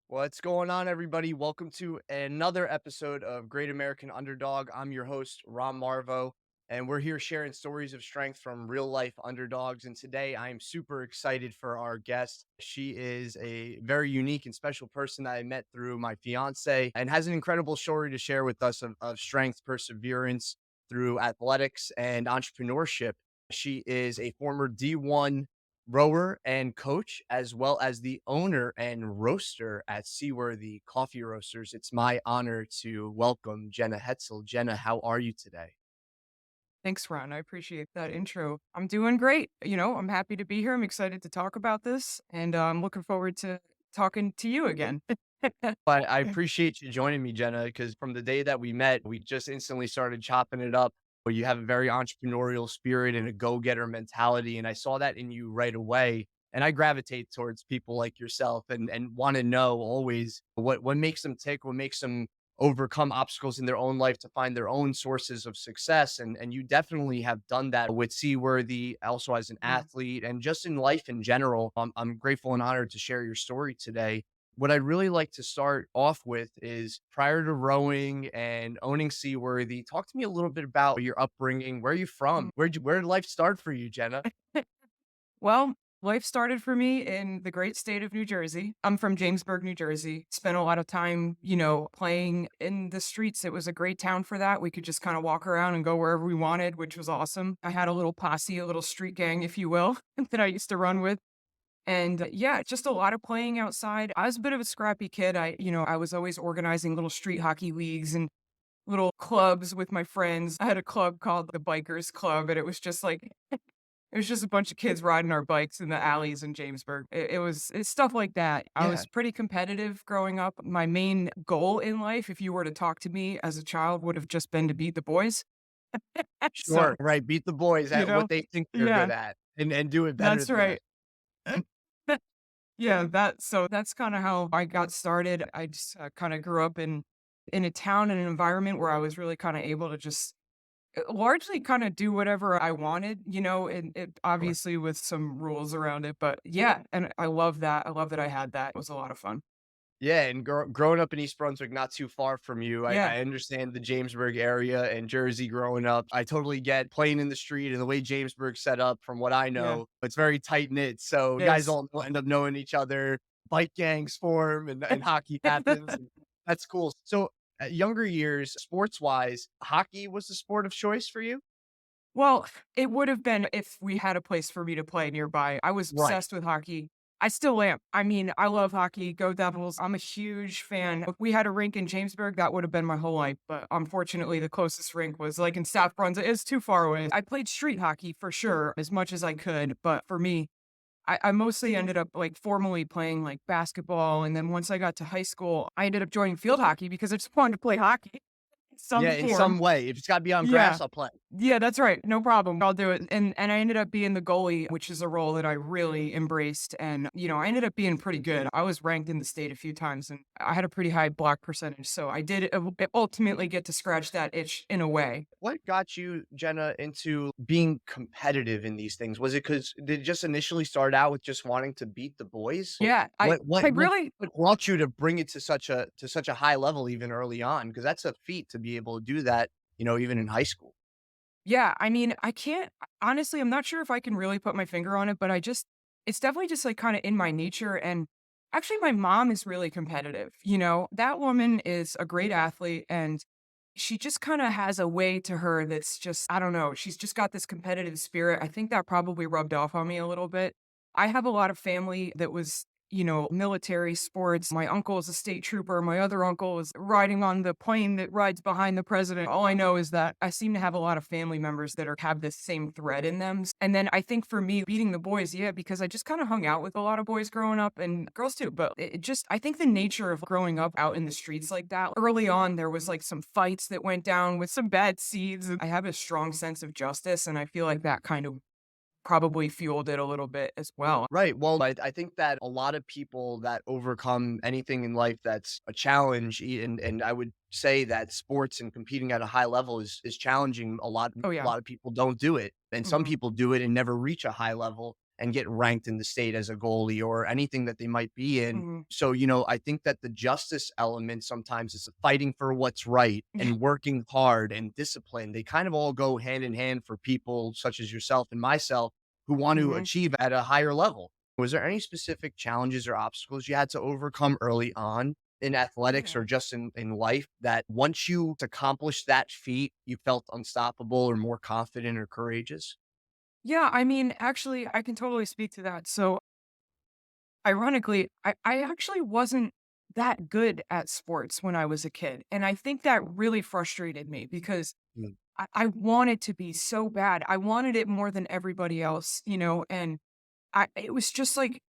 What's going on, everybody? Welcome to another episode of Great American Underdog. I'm your host, Ron Marvo, and we're here sharing stories of strength from real life underdogs. And today I am super excited for our guest. She is a very unique and special person that I met through my fiance and has an incredible story to share with us of strength, perseverance through athletics and entrepreneurship. She is a former D1 rower and coach, as well as the owner and roaster at Seaworthy Coffee Roasters. It's my honor to welcome Jenna Hetzel. Jenna, how are you today? Thanks, Ron. I appreciate that intro. I'm doing great. I'm happy to be here. I'm excited to talk about this, and I'm looking forward to talking to you again. But I appreciate you joining me, Jenna, because from the day that we met, we just instantly started chopping it up. But you have a very entrepreneurial spirit and a go-getter mentality, and I saw that in you right away. And I gravitate towards people like yourself and want to know always what makes them tick, what makes them overcome obstacles in their own life to find their own sources of success. And you definitely have done that with Seaworthy, also as an Mm. athlete and just in life in general. I'm grateful and honored to share your story today. What I'd really like to start off with is prior to rowing and owning Seaworthy, talk to me a little bit about your upbringing. Where are you from? Mm. Where did life start for you, Jenna? Well, life started for me in the great state of New Jersey. I'm from Jamesburg, New Jersey. Spent a lot of time, playing in the streets. It was a great town for that. We could just kind of walk around and go wherever we wanted, which was awesome. I had a little posse, a little street gang, if you will, that I used to run with. And yeah, just a lot of playing outside. I was a bit of a scrappy kid. I was always organizing little street hockey leagues and little clubs with my friends. I had a club called the Bikers Club, and it was just a bunch of kids riding our bikes in the alleys in Jamesburg. It's stuff like that. I Yeah, was pretty competitive growing up. My main goal in life, if you were to talk to me as a child, would have just been to beat the boys. sure. So, Right. Beat the boys you at know, what they think they're yeah, good at and do it better that's than them. right. Yeah, that's kinda how I got started. I just, kinda grew up in a town and an environment where I was really kinda able to just, largely kinda do whatever I wanted, and it Sure. obviously with some rules around it, but yeah, and I love that. I love that I had that. It was a lot of fun. Yeah, and growing up in East Brunswick, not too far from you, Yeah, I understand the Jamesburg area and Jersey growing up. I totally get playing in the street and the way Jamesburg's set up from what I yeah, know. It's very tight knit. So it guys is. all end up knowing each other. Bike gangs form and hockey happens. And that's cool. So at younger years, sports wise, hockey was the sport of choice for you? Well, it would have been if we had a place for me to play nearby. I was Right. obsessed with hockey. I still am. I mean, I love hockey. Go Devils. I'm a huge fan. If we had a rink in Jamesburg, that would have been my whole life. But unfortunately, the closest rink was like in South Brunswick. It's too far away. I played street hockey for sure, as much as I could. But for me, I mostly ended up like formally playing like basketball. And then once I got to high school, I ended up joining field hockey because I just wanted to play hockey in some Yeah, in form. some way. If it's gotta be on Yeah. grass, I'll play. Yeah, that's right. No problem. I'll do it. And I ended up being the goalie, which is a role that I really embraced. And, I ended up being pretty good. I was ranked in the state a few times and I had a pretty high block percentage. So I did ultimately get to scratch that itch in a way. What got you, Jenna, into being competitive in these things? Was it because did it just initially start out with just wanting to beat the boys? Yeah, What I what really what brought you to bring it to such a high level even early on? Because that's a feat to be able to do that, even in high school. Yeah, I mean, I can't honestly, I'm not sure if I can really put my finger on it, but it's definitely just like kind of in my nature. And actually, my mom is really competitive. That woman is a great athlete and she just kind of has a way to her that's just, I don't know, she's just got this competitive spirit. I think that probably rubbed off on me a little bit. I have a lot of family that was, military sports. My uncle is a state trooper. My other uncle is riding on the plane that rides behind the president. All I know is that I seem to have a lot of family members that have this same thread in them. And then I think for me, beating the boys, yeah, because I just kind of hung out with a lot of boys growing up and girls too. But I think the nature of growing up out in the streets like that, early on, there was like some fights that went down with some bad seeds. I have a strong sense of justice. And I feel like that kind of probably fueled it a little bit as well. Right. Well, I think that a lot of people that overcome anything in life that's a challenge, and I would say that sports and competing at a high level is challenging. Oh, A yeah. lot of people don't do it, and some Mhm. people do it and never reach a high level and get ranked in the state as a goalie or anything that they might be in. Mhm. So, I think that the justice element sometimes is fighting for what's right Yeah. and working hard and discipline. They kind of all go hand in hand for people such as yourself and myself who want to Mhm. achieve at a higher level. Was there any specific challenges or obstacles you had to overcome early on in athletics Yeah. or just in life that once you accomplished that feat, you felt unstoppable or more confident or courageous? Yeah, I mean, actually, I can totally speak to that. So, ironically, I actually wasn't that good at sports when I was a kid, and I think that really frustrated me because Mm, I wanted to be so bad. I wanted it more than everybody else, and it was just like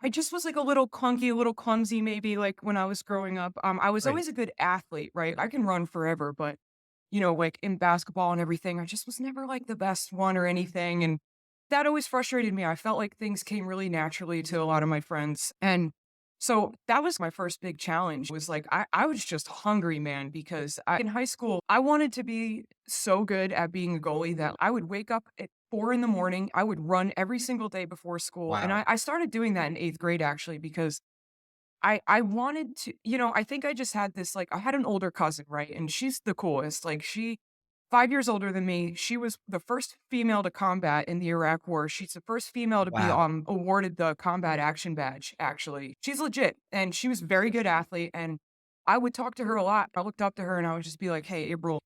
I just was like a little clunky, a little clumsy, maybe like when I was growing up. I was right. always a good athlete, right? I can run forever, but like in basketball and everything, I just was never like the best one or anything. And that always frustrated me. I felt like things came really naturally to a lot of my friends. And so that was my first big challenge was like, I was just hungry, man, because in high school, I wanted to be so good at being a goalie that I would wake up at 4 in the morning. I would run every single day before school. And Wow. I started doing that in eighth grade, actually, because I wanted to I think I just had this, like I had an older cousin, right? And she's the coolest. Like, 5 years older than me. She was the first female to combat in the Iraq War. She's the first female to be, Wow. awarded the Combat Action Badge, actually. She's legit, and she was a very good athlete, and I would talk to her a lot. I looked up to her, and I would just be like, "Hey, April,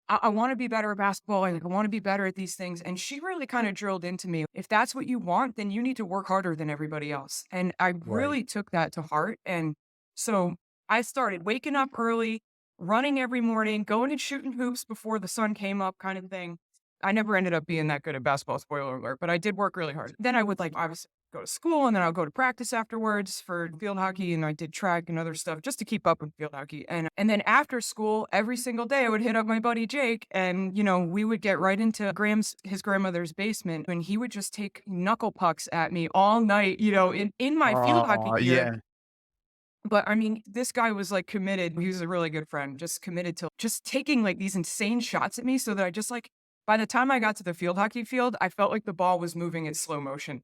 I wanna be better at basketball, and, like, I wanna be better at these things," and she really kinda drilled into me, "If that's what you want, then you need to work harder than everybody else," and I Right. really took that to heart, and so I started waking up early, running every morning, going and shooting hoops before the sun came up kind of thing. I never ended up being that good at basketball, spoiler alert, but I did work really hard. Then I would, like, obviously go to school, and then I'll go to practice afterwards for field hockey, and I did track and other stuff just to keep up with field hockey, and then after school, every single day, I would hit up my buddy Jake, and, we would get right into his grandmother's basement, and he would just take knuckle pucks at me all night, in my field hockey Oh, gear. yeah. But, I mean, this guy was, like, committed. He was a really good friend, just committed to just taking, like, these insane shots at me so that I just, like by the time I got to the field hockey field, I felt like the ball was moving in slow motion.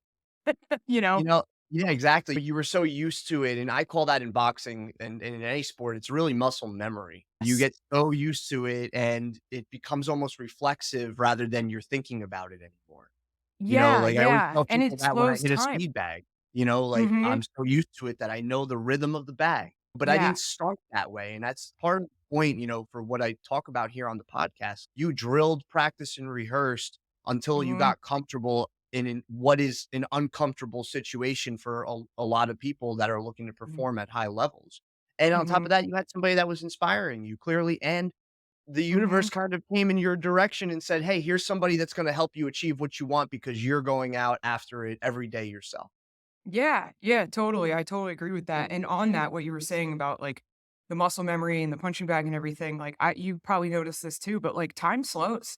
You know? Yeah, exactly. You were so used to it, and I call that in boxing and in any sport, it's really muscle memory. You Yes. get so used to it, and it becomes almost reflexive rather than you're thinking about it anymore. Yeah, Like, I always yeah, tell and people it that when I slows hit a time. speed bag, like, Mhm. I'm so used to it that I know the rhythm of the bag, but I Yeah. didn't start that way, and that's part of the point, for what I talk about here on the podcast. You drilled, practiced, and rehearsed until you Mhm. got comfortable in what is an uncomfortable situation for a lot of people that are looking to Mhm. perform at high levels. And on top Mhm. of that, you had somebody that was inspiring you clearly, and the Mhm. universe kind of came in your direction and said, "Hey, here's somebody that's gonna help you achieve what you want because you're going out after it every day yourself." Yeah, yeah, totally. I totally agree with that. And on that, what you were saying about like the muscle memory and the punching bag and everything, like you probably noticed this too, but like time slows.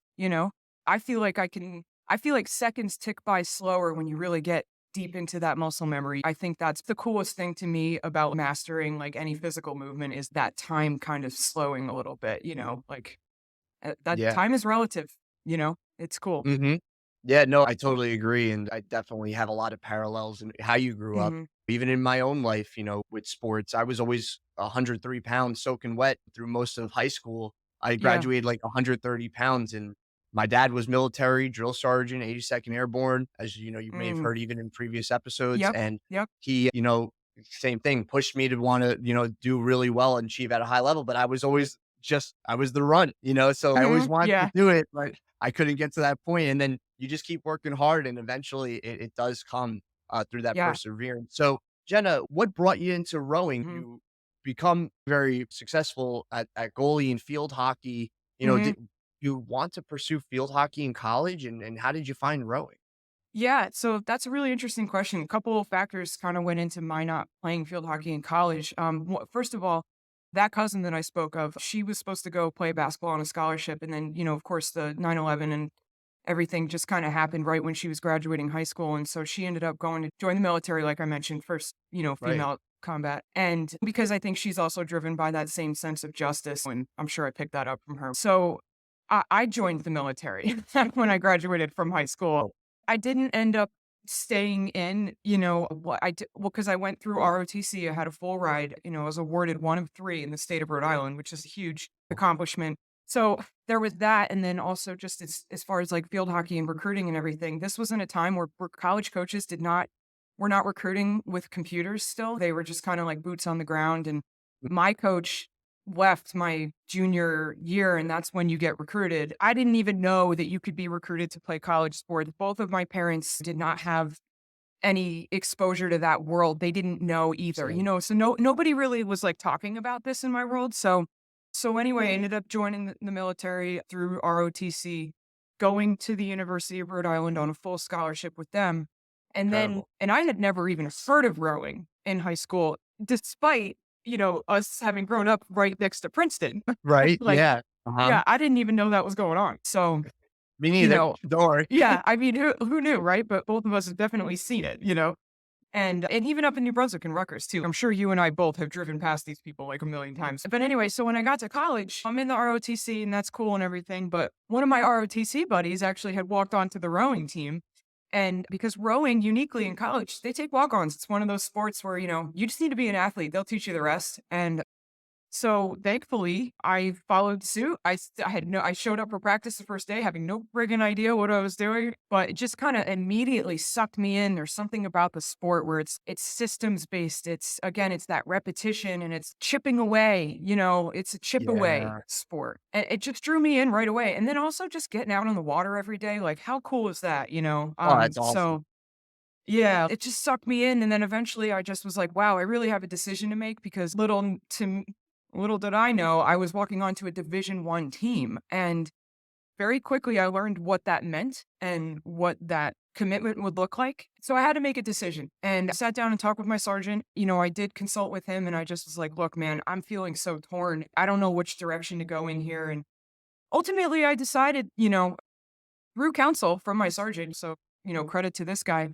I feel like seconds tick by slower when you really get deep into that muscle memory. I think that's the coolest thing to me about mastering like any physical movement is that time kind of slowing a little bit, like that Yeah. time is relative, it's cool. Mhm. Yeah, no, I totally agree, and I definitely have a lot of parallels in how you grew up. Hmm. Even in my own life, with sports, I was always 103 pounds soaking wet through most of high school. I Yeah. graduated like 130 pounds, and my dad was military, drill sergeant, 82nd Airborne, as you may have Mm. heard even in previous episodes. Yep. And Yep. he, same thing, pushed me to want to, do really well and achieve at a high level. But I was the runt, so I always Hmm. wanted to Yeah. do it, but I couldn't get to that point, and then you just keep working hard, and eventually it does come, through that Yeah. perseverance. So, Jenna, what brought you into rowing? Mhm. You become very successful at goalie and field hockey. Mhm. Did you want to pursue field hockey in college, and how did you find rowing? Yeah, so that's a really interesting question. A couple of factors kind of went into my not playing field hockey in college. First of all, that cousin that I spoke of, she was supposed to go play basketball on a scholarship, and then of course the 9/11 and everything just kind of happened right when she was graduating high school. And so she ended up going to join the military, like I mentioned, first, Right. female combat. And because I think she's also driven by that same sense of justice, and I'm sure I picked that up from her. So I joined the military when I graduated from high school. Oh, I didn't end up staying in, what I did, well, because I went through ROTC. I had a full ride, I was awarded one of three in the state of Rhode Island, which is a huge accomplishment. So there was that. And then also just as far as like field hockey and recruiting and everything, this was in a time where college coaches were not recruiting with computers still. They were just kind of like boots on the ground. And my coach left my junior year, and that's when you get recruited. I didn't even know that you could be recruited to play college sports. Both of my parents did not have any exposure to that world. They didn't know either, same. so nobody really was like talking about this in my world. So anyway, I ended up joining the military through ROTC, going to the University of Rhode Island on a full scholarship with them. Incredible. And I had never even heard of rowing in high school, despite, us having grown up right next to Princeton. Right. Like, Yeah. Uh-huh. yeah, I didn't even know that was going on. So, Me you neither. know, Don't worry. yeah, I mean, who knew, right? But both of us have definitely seen it. And even up in New Brunswick and Rutgers too. I'm sure you and I both have driven past these people like a million times. But anyway, so when I got to college, I'm in the ROTC and that's cool and everything. But one of my ROTC buddies actually had walked onto the rowing team. And because rowing uniquely in college, they take walk-ons. It's one of those sports where, you just need to be an athlete. They'll teach you the rest. And so thankfully, I followed suit. I showed up for practice the first day, having no friggin' idea what I was doing, but it just kind of immediately sucked me in. There's something about the sport where it's systems based. It's that repetition and it's chipping away. It's a chip away Yeah. sport, and it just drew me in right away. And then also just getting out on the water every day, like how cool is that? Oh, that's awesome. So yeah, it just sucked me in, and then eventually I just was like, "Wow, I really have a decision to make," because little did I know, I was walking onto a Division I team, and very quickly I learned what that meant and what that commitment would look like. So I had to make a decision, and I sat down and talked with my sergeant. I did consult with him, and I just was like, "Look, man, I'm feeling so torn. I don't know which direction to go in here." And ultimately I decided, through counsel from my sergeant. So, credit to this guy.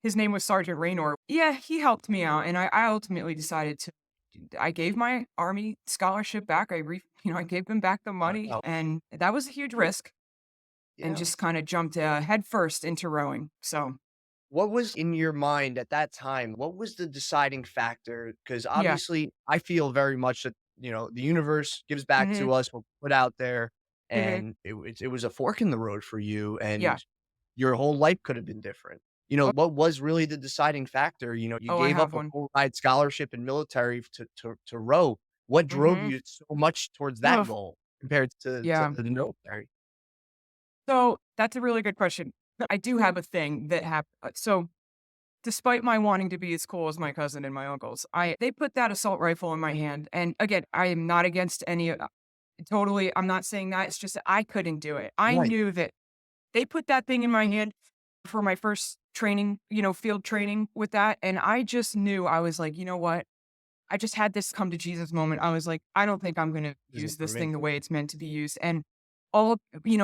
His name was Sergeant Raynor. Yeah, he helped me out, and I ultimately decided to. I gave my Army scholarship back. I gave them back the money, Wow. and that was a huge risk, and Yeah. just kind of jumped headfirst into rowing. So What was in your mind at that time? What was the deciding factor? Because yeah, obviously, I feel very much that, the universe gives back hmm to us, what we put out there, hmm and it was a fork in the road for you, yeah. and your whole life could have been different. Oh, What was really the deciding factor? You oh, I gave up have a one. full ride scholarship in military to row. What drove hmm you so much towards that Oh, goal compared to yeah. the military? So that's a really good question. I do have a thing that happened. So despite my wanting to be as cool as my cousin and my uncles, they put that assault rifle in my hand. And again, I am not against any totally, I'm not saying that. It's just that I couldn't do it. I Right. knew that they put that thing in my hand for my first training, field training with that. And I just knew, I was like, you know what? I just had this come to Jesus moment. I was like, I don't think I'm going to Isn't use for this me. thing the way it's meant to be used. And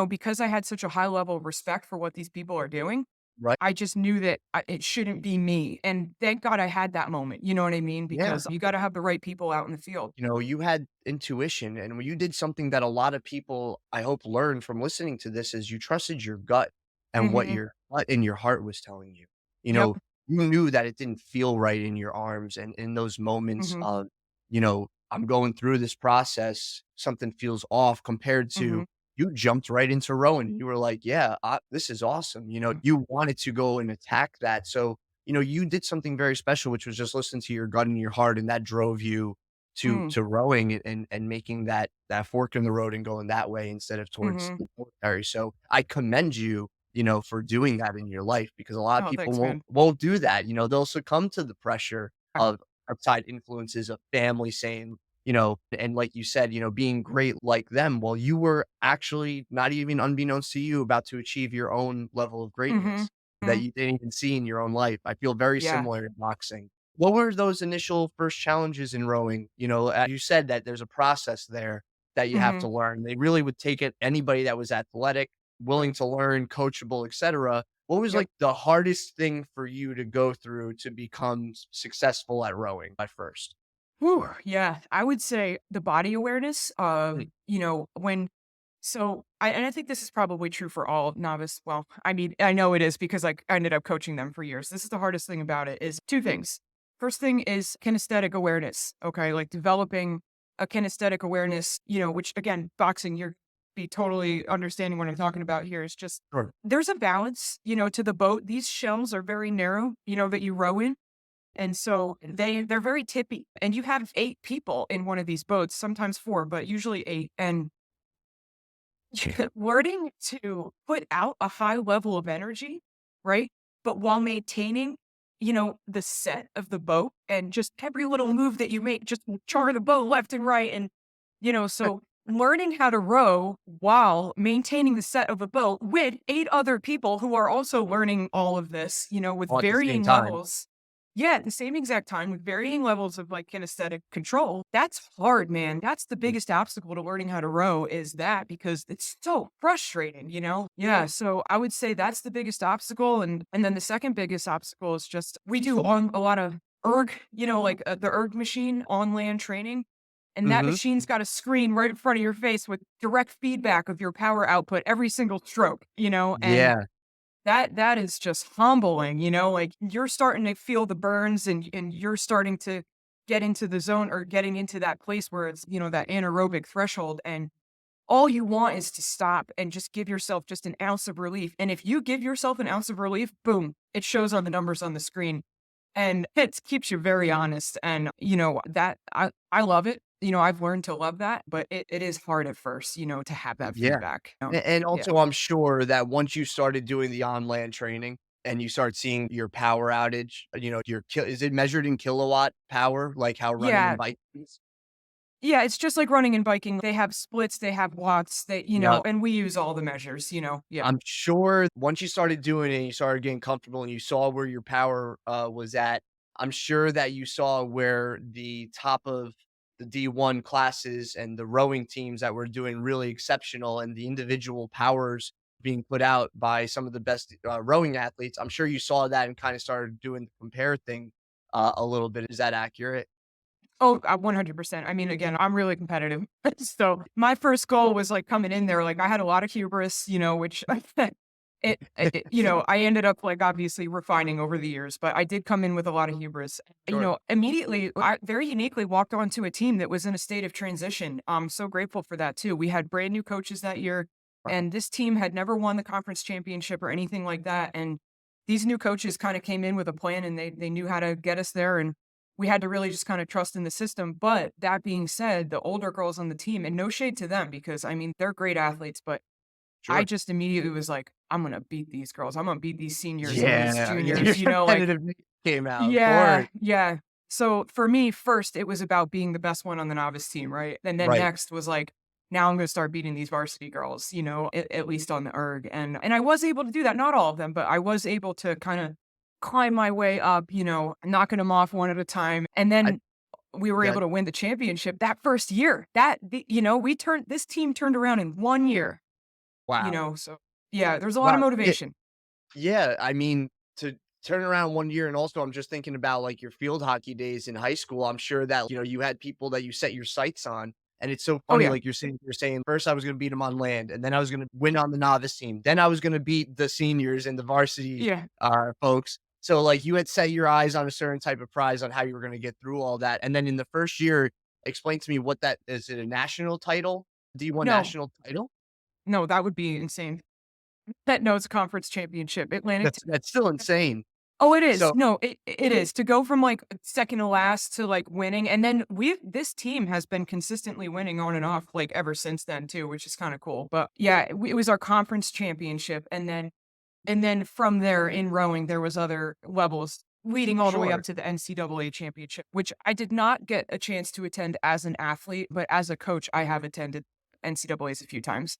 because I had such a high level of respect for what these people are doing, Right. I just knew that it shouldn't be me. And thank God I had that moment. You know what I mean? Yeah. Because you got to have the right people out in the field. You had intuition and when you did something that a lot of people, I hope, learned from listening to this is you trusted your gut and what hmm your gut and your heart was telling you. You Yep. know, you knew that it didn't feel right in your arms and in those moments hmm of, I'm going through this process, something feels off compared to hmm you jumped right into rowing. And you were like, yeah, this is awesome. You wanted to go and attack that. So, you did something very special, which was just listen to your gut and your heart, and that drove you to rowing and making that fork in the road and going that way instead of towards hmm the military. So I commend you, for doing that in your life because a lot of Oh, people thanks, won't man. won't do that. They'll succumb to the pressure of outside influences of family saying, and like you said, being great like them. Well, you were actually not even unbeknownst to you about to achieve your own level of hmm greatness that you didn't even see in your own life. I feel very Yeah. similar in boxing. What were those initial first challenges in rowing? You said that there's a process there that you have hmm to learn. They really would take it anybody that was athletic, willing to learn, coachable, etc. What was Yep. like the hardest thing for you to go through to become successful at rowing at first? Whew, yeah, I would say the body awareness of, Mm, when and I think this is probably true for all novice. Well, I mean, I know it is because like I ended up coaching them for years. This is the hardest thing about it is two things. First thing is kinesthetic awareness. Okay. Like developing a kinesthetic awareness, which again, boxing, you're be totally understanding what I'm talking about here is just sure. there's a balance, to the boat. These shells are very narrow, that you row in. And so they're very tippy. And you have 8 people in one of these boats, sometimes 4, but usually 8. And learning to put out a high level of energy, right? But while maintaining, the set of the boat and just every little move that you make, just char the boat left and right. And, so learning how to row while maintaining the set of a boat with 8 other people who are also learning all of this, with All at the same varying time. levels. Yeah, at the same exact time with varying levels of like kinesthetic control. That's hard, man. That's the Mm, biggest obstacle to learning how to row is that because it's so frustrating, Yeah, so I would say that's the biggest obstacle and then the second biggest obstacle is just we do on a lot of erg, like the erg machine on land training. And that mhm. machine's got a screen right in front of your face with direct feedback of your power output every single stroke, and Yeah, that is just humbling, like, you're starting to feel the burns and you're starting to get into the zone or getting into that place where it's, that anaerobic threshold, and all you want is to stop and just give yourself just an ounce of relief, and if you give yourself an ounce of relief, boom, it shows on the numbers on the screen, and it keeps you very honest, and, that I love it, I've learned to love that, but it is hard at first, to have that yeah. feedback, And Yeah. also, I'm sure that once you started doing the on-land training and you start seeing your power outage, your is it measured in kilowatt power, like how running and Yeah. bike is? Yeah, it's just like running and biking. They have splits, they have watts, Yep. and we use all the measures, Yeah. I'm sure once you started doing it and you started getting comfortable and you saw where your power, was at, I'm sure that you saw where the top of the D1 classes and the rowing teams that were doing really exceptional and the individual powers being put out by some of the best, rowing athletes. I'm sure you saw that and kinda started doing the compare thing, a little bit. Is that accurate? Oh, 100%. I mean, again, I'm really competitive. So my first goal was like coming in there, like I had a lot of hubris, which I ended up like obviously refining over the years, but I did come in with a lot of hubris. Sure. Immediately, I very uniquely walked onto a team that was in a state of transition. I'm so grateful for that too. We had brand new coaches that year, and this team had never won the conference championship or anything like that. And these new coaches kind of came in with a plan and they knew how to get us there. And we had to really just kind of trust in the system. But that being said, the older girls on the team, and no shade to them because I mean, they're great athletes, but I Sure. just immediately was like, I'm going to beat these girls. I'm going to beat these seniors and these Yeah, yeah, your juniors, like, competitive came out, of yeah, course. yeah. So for me, first, it was about being the best one on the novice team, right? And then Right. next was like, now I'm going to start beating these varsity girls, at least on the erg. And I was able to do that. Not all of them, but I was able to kind of climb my way up, knocking them off one at a time. And I then we were able got to win the championship that first year. This team turned around in 1 year, wow. so yeah, there's a lot of Wow. Yeah, motivation. yeah, I mean, to turn around 1 year and also I'm just thinking about, like, your field hockey days in high school, I'm sure that, you had people that you set your sights on, and it's so Oh funny, yeah. like, you're saying, "First I was gonna beat beat them on land, and then I was gonna win on the novice team, then I was gonna beat the seniors and the varsity, Yeah. folks." So, like, you had set your eyes on a certain type of prize on how you were gonna get through all that, and then in the first year, explain to me what that is. It a national title? D1 No, national title? no, that would be insane. No, it's a conference championship. Atlantic That's still insane. Oh, it is. So No, it is. To go from, like, second to last to, like, winning, and then this team has been consistently winning on and off, like, ever since then too, which is kinda cool, but, yeah, it was our conference championship, and then from there in rowing, there was other levels leading all the way up sure. to the NCAA championship, which I did not get a chance to attend as an athlete, but as a coach, I have attended NCAAs a few times.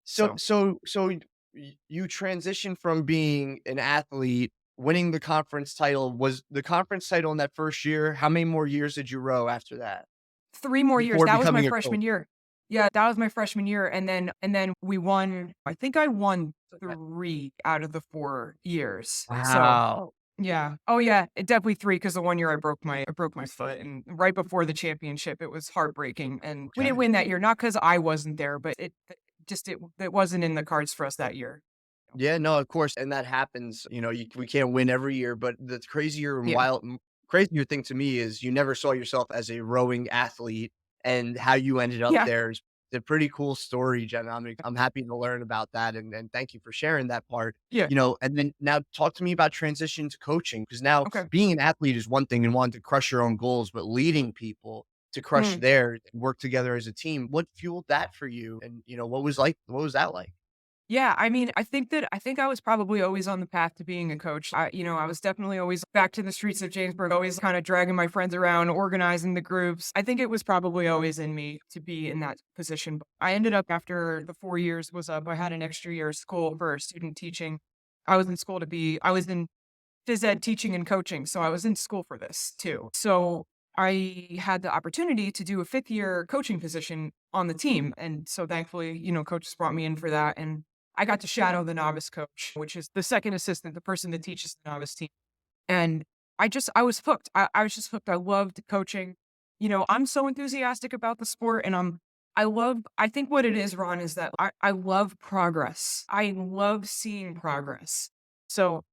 So So so so you transitioned from being an athlete, winning the conference title. Was the conference title in that first year? How many more years did you row after that 3 more years. before That was my becoming a coach? freshman year. Yeah, that was my freshman year, and then we won I think I won Okay. 3 out of the 4 years. So, Wow. yeah. Oh, yeah, definitely 3 because the one year I broke my foot, and right before the championship, it was heartbreaking, and we didn't Okay. win that year, not because I wasn't there, but it wasn't in the cards for us that year. Yeah, no, of course, and that happens, we can't win every year, but the Yeah. crazier thing to me is you never saw yourself as a rowing athlete, and how you ended up Yeah. there is a pretty cool story, Jen. I'm happy to learn about that, and thank you for sharing that part, Yeah. and then now talk to me about transition to coaching, because now Okay. being an athlete is one thing and wanting to crush your own goals, but leading people to crush Mm. theirs and work together as a team, what fueled that for you? And, what was that like? Yeah, I mean, I think I was probably always on the path to being a coach. I was definitely always back to the streets of Jamesburg, always kind of dragging my friends around, organizing the groups. I think it was probably always in me to be in that position. But I ended up after the 4 years was up, I had an extra year of school for student teaching. I was in phys ed teaching and coaching, so I was in school for this too. So I had the opportunity to do a 5th year coaching position on the team. And so thankfully, coaches brought me in for that. And I got to shadow the novice coach, which is the second assistant, the person that teaches the novice team. And I was hooked. I was just hooked. I loved coaching. I'm so enthusiastic about the sport and I think what it is, Ron, is that I love progress. I love seeing progress. So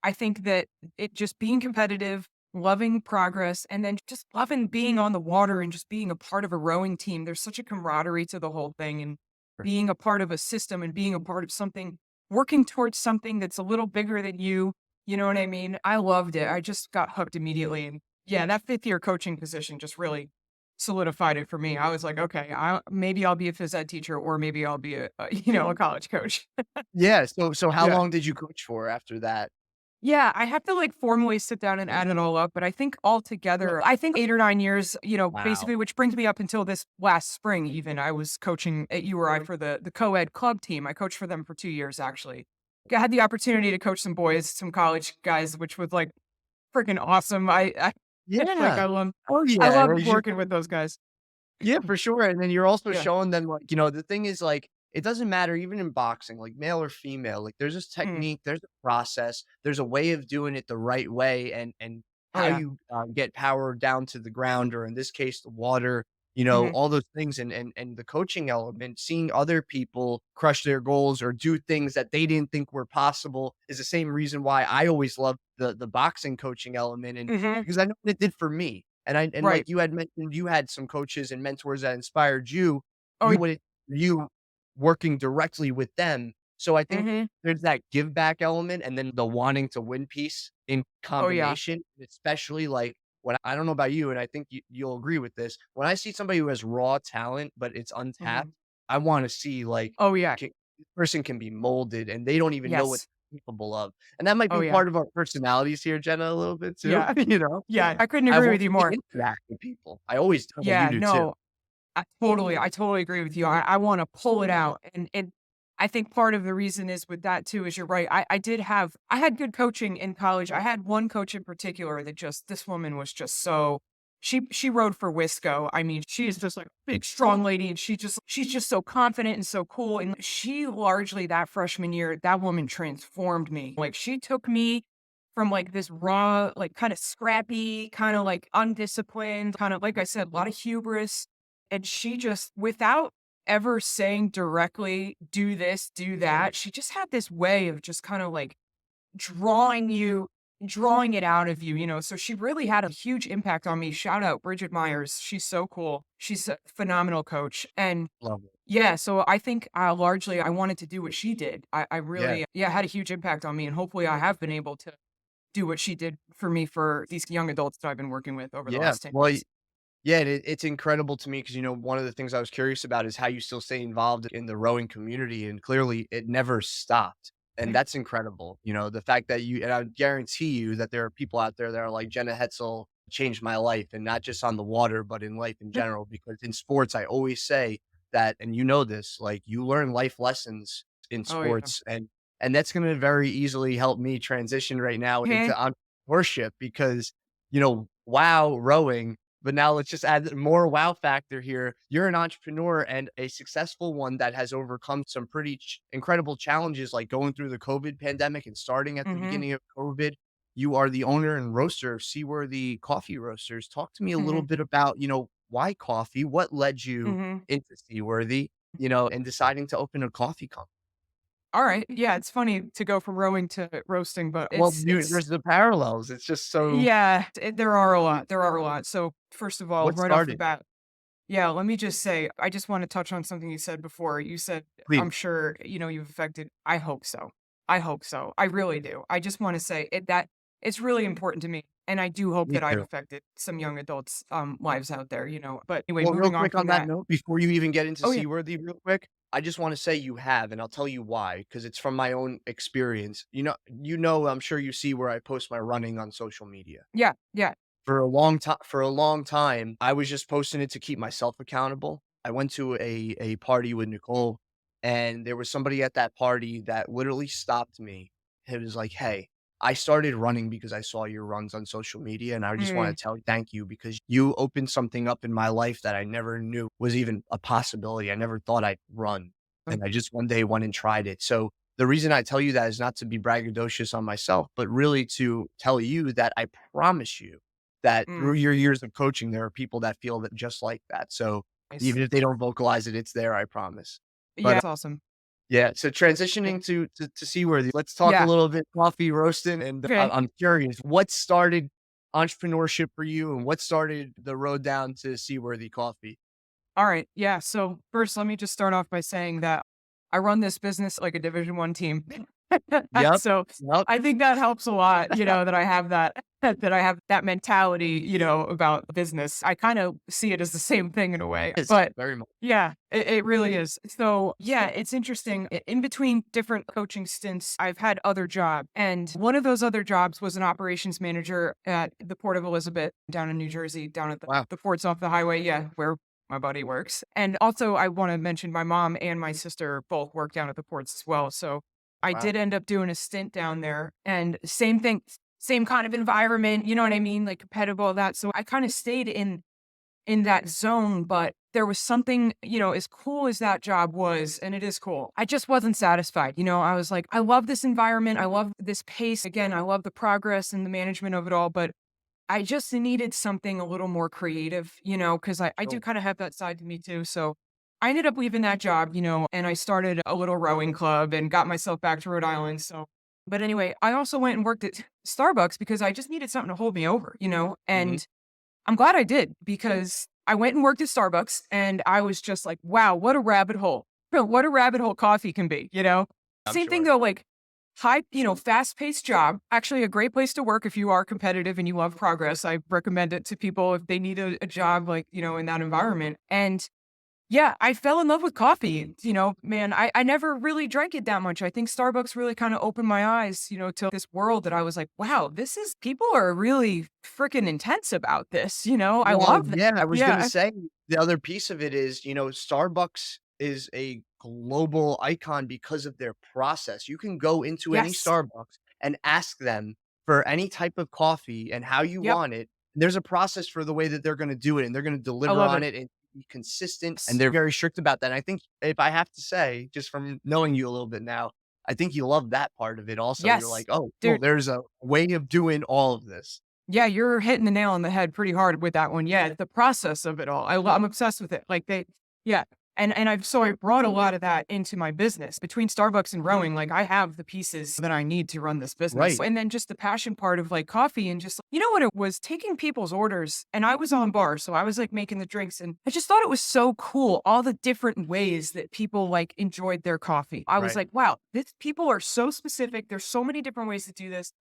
I think that it just being competitive, loving progress, and then just loving being on the water and just being a part of a rowing team. There's such a camaraderie to the whole thing and being a part of a system and being a part of something, working towards something that's a little bigger than you. You know what I mean? I loved it. I just got hooked immediately. And yeah, that 5th year coaching position just really solidified it for me. I was like, okay, maybe I'll be a phys ed teacher or maybe I'll be a college coach. Yeah, so how Yeah. long did you coach for after that? Yeah, I have to like formally sit down and add it all up, but I think altogether, I think 8 or 9 years, Wow. basically, which brings me up until this last spring, even I was coaching at URI for the co-ed club team. I coached for them for 2 years, actually. I had the opportunity to coach some boys, some college guys, which was like freaking awesome. Like Yeah. Oh, I yeah, loved or you working with those guys. yeah, for sure, and then you're also Yeah. showing them, like, the thing is, like, it doesn't matter even in boxing, like, male or female, like, there's this Mm. technique, there's a process, there's a way of doing it the right way, and Oh, how yeah. you, get power down to the ground, or in this case, the water, Mhm. all those things, and the coaching element, seeing other people crush their goals or do things that they didn't think were possible is the same reason why I always loved the boxing coaching element, and Mhm. because I know what it did for me. And Right. like you had mentioned, you had some coaches and mentors that inspired you. Oh, You would you working directly with them. So I think mhm. there's that give back element and then the wanting to win piece in Oh, yeah. combination, especially like when I don't know about you, and I think you'll agree with this. When I see somebody who has raw talent, but it's untapped, Mhm. I want to see like, Oh, yeah. this person can be molded and they don't even know what Yes. they're capable of. And that might Oh, be yeah. part of our personalities here, Jenna, a little bit too, Yeah. Yeah, I couldn't I agree want with you to more. interact with people. I always do. You Yeah, do too. no, I totally agree with you. I wanna pull it out, and I think part of the reason is with that too is you're right. I had good coaching in college. I had one coach in particular that just this woman was just so she rode for Wisco. I mean, she is just like a big strong lady and she's just so confident and so cool. And she largely that freshman year, that woman transformed me. Like she took me from like this raw, like kind of scrappy, kind of like undisciplined, kind of like I said, a lot of hubris. And she just, without ever saying directly, do this, do that, she just had this way of just kind of like drawing you, drawing it out of you. So she really had a huge impact on me. Shout out Bridget Myers. She's so cool. She's a phenomenal coach. And Love it. yeah, so I think largely I wanted to do what she did. I Yeah. really, yeah, had a huge impact on me. And hopefully I have been able to do what she did for me for these young adults that I've been working with over the Yeah. last 10 Well, years. yeah, it's incredible to me because, one of the things I was curious about is how you still stay involved in the rowing community, and clearly it never stopped, and Mm. that's incredible. The fact that and I guarantee you that there are people out there that are like Jenna Hetzel changed my life, and not just on the water, but in life in general. Because in sports, I always say that, and you know this, like you learn life lessons in Oh, yeah. sports, and that's going to very easily help me transition right now into Mhm. entrepreneurship because, wow, rowing. But now let's just add more wow factor here. You're an entrepreneur and a successful one that has overcome some pretty incredible challenges, like going through the COVID pandemic and starting at the Mhm, beginning of COVID. You are the owner and roaster of Seaworthy Coffee Roasters. Talk to me a little mhm, bit about, why coffee? What led you mhm. into Seaworthy, and deciding to open a coffee company? Alright, yeah, it's funny to go from rowing to roasting, but Well, it's there's the parallels. It's just so yeah, there are a lot, there are a lot. So, first of all, what right off the started? bat, yeah, let me just say, I just wanna touch on something you said before. You said, Please, "I'm sure, you've affected." I hope so. I hope so. I really do. I just wanna say that it's really important to me, and I do hope me that I've too. affected some young adults', lives out there, But anyway, Well, real moving on quick on from that that. note, before you even get into Oh, yeah. Seaworthy real quick, I just wanna say you have, and I'll tell you why, because it's from my own experience. I'm sure you see where I post my running on social media. Yeah, yeah. For a long time, I was just posting it to keep myself accountable. I went to a party with Nicole, and there was somebody at that party that literally stopped me. It was like, "Hey, I started running because I saw your runs on social media, and I just wanna Mm, tell you thank you because you opened something up in my life that I never knew was even a possibility. I never thought I'd run, mm, and I just one day went and tried it." So, the reason I tell you that is not to be braggadocious on myself, but really to tell you that I promise you that through mm, your years of coaching, there are people that feel that just like that. So nice. even if they don't vocalize it, it's there, I promise. Yeah, But, it's awesome. yeah, so Yeah. transitioning to Seaworthy, let's talk a Yeah, little bit coffee roasting, and okay. I'm curious, what started entrepreneurship for you, and what started the road down to Seaworthy Coffee? Alright, yeah, so first, let me just start off by saying that I run this business like a Division I team. Yep, So, yep, I think that helps a lot, that I have that that I have that mentality, about business. I kind of see it as the same thing in a way, it's but very much. yeah, it really is. So, yeah, it's interesting. In between different coaching stints, I've had other jobs, and one of those other jobs was an operations manager at the Port of Elizabeth down in New Jersey, down at Wow, the ports off the highway, yeah, where my buddy works. And also, I wanna mention my mom and my sister both work down at the ports as well, so I wow. did end up doing a stint down there, and same thing, same kind of environment, you know what I mean? Like, competitive, all that, so I kinda stayed in that zone, but there was something, as cool as that job was, and it is cool, I just wasn't satisfied. I was like, I love this environment. I love this pace. Again, I love the progress and the management of it all, but I just needed something a little more creative, because I do Cool. kind of have that side to me too. So I ended up leaving that job, and I started a little rowing club and got myself back to Rhode Island. So, but anyway, I also went and worked at Starbucks because I just needed something to hold me over, Mhm, and I'm glad I did because I went and worked at Starbucks and I was just like, wow, what a rabbit hole. What a rabbit hole coffee can be, I'm Same thing sure. though, like fast paced job. Actually, a great place to work if you are competitive and you love progress. I recommend it to people if they need a job like, in that environment. And yeah, I fell in love with coffee. Man, I never really drank it that much. I think Starbucks really kind of opened my eyes, to this world that I was like, wow, people are really freaking intense about this. I Well, love that. yeah, I was gonna Yeah. say the other piece of it is, Starbucks is a global icon because of their process. You can go into any Yes. Starbucks and ask them for any type of coffee and how you Yep. want it. There's a process for the way that they're gonna do it, and they're gonna I deliver love on it. it and be consistent, and Yes. they're very strict about that. And I think if I have to say, just from knowing you a little bit now, I think you love that part of it also. You're Yes. like, "Oh, cool, Dude. there's a way of doing all of this." Yeah, you're hitting the nail on the head pretty hard with that one. Yeah, the process of it all. I'm obsessed with it. Like yeah. And I brought a lot of that into my business between Starbucks and rowing. Like I have the pieces that I need to run this business. Right. And then just the passion part of like coffee and just, you know what it was, taking people's orders. And I was on bar. So I was like making the drinks and I just thought it was so cool. All the different ways that people like enjoyed their coffee. I was Right. like, wow, people are so specific. There's so many different ways to do this.